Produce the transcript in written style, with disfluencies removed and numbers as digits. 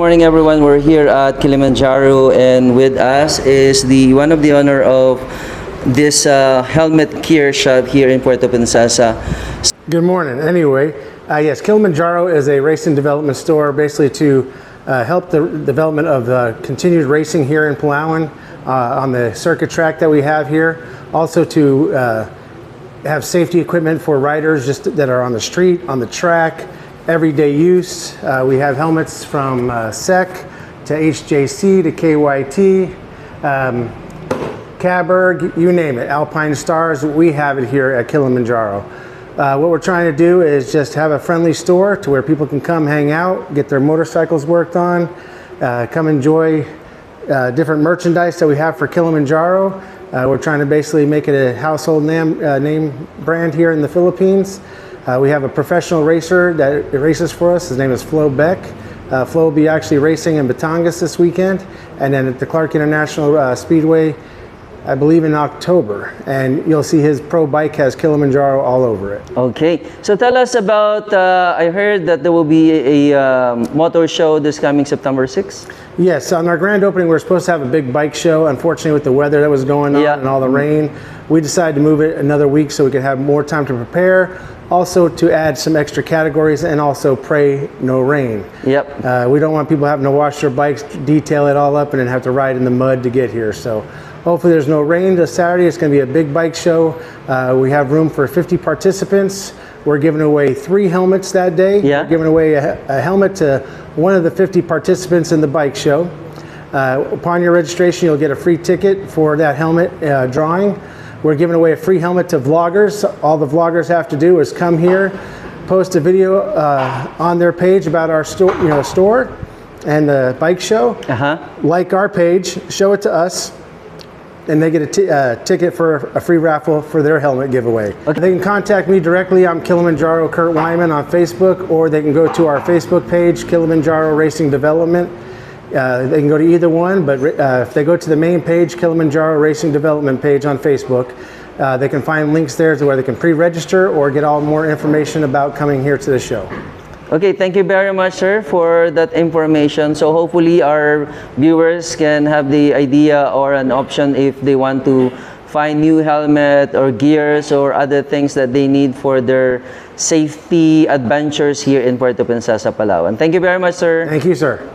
Morning everyone, we're here at Kilimanjaro and with us is the one of the owner of this helmet gear shop here in Puerto Princesa. Good morning. Anyway, yes, Kilimanjaro is a racing development store basically to help the development of continued racing here in Palawan on the circuit track that we have here. Also to have safety equipment for riders just that are on the street, on the track, everyday use. We have helmets from SEC to HJC to KYT, Caberg, you name it, Alpine Stars. We have it here at Kilimanjaro. What we're trying to do is just have a friendly store to where people can come hang out, get their motorcycles worked on, come enjoy different merchandise that we have for Kilimanjaro. We're trying to basically make it a household name brand here in the Philippines. We have a professional racer that races for us. His name is Flo Beck. Flo will be actually racing in Batangas this weekend, and then at the Clark International Speedway, I believe in October. And you'll see his pro bike has Kilimanjaro all over it. Okay, so tell us about, I heard that there will be a motor show this coming September 6th. Yes, on our grand opening, we were supposed to have a big bike show. Unfortunately, with the weather that was going on and all the rain, we decided to move it another week so we could have more time to prepare. Also to add some extra categories and also pray no rain. Yep. We don't want people having to wash their bikes, detail it all up, and then have to ride in the mud to get here. So hopefully there's no rain this Saturday. It's going to be a big bike show. We have room for 50 participants. We're giving away 3 helmets that day. Yeah. We're giving away a helmet to one of the 50 participants in the bike show. Upon your registration, you'll get a free ticket for that helmet drawing. We're giving away a free helmet to vloggers. All the vloggers have to do is come here, post a video on their page about our store and the bike show. Like our page, show it to us, and they get a ticket for a free raffle for their helmet giveaway. Okay. They can contact me directly. I'm Kilimanjaro Kurt Wyman on Facebook, or they can go to our Facebook page, Kilimanjaro Racing Development. They can go to either one, but if they go to the main page, Kilimanjaro Racing Development page on Facebook, they can find links there to where they can pre-register or get all more information about coming here to the show. Okay, thank you very much, sir, for that information. So hopefully our viewers can have the idea or an option if they want to find new helmet or gears or other things that they need for their safety adventures here in Puerto Princesa, Palawan. Thank you very much, sir. Thank you, sir.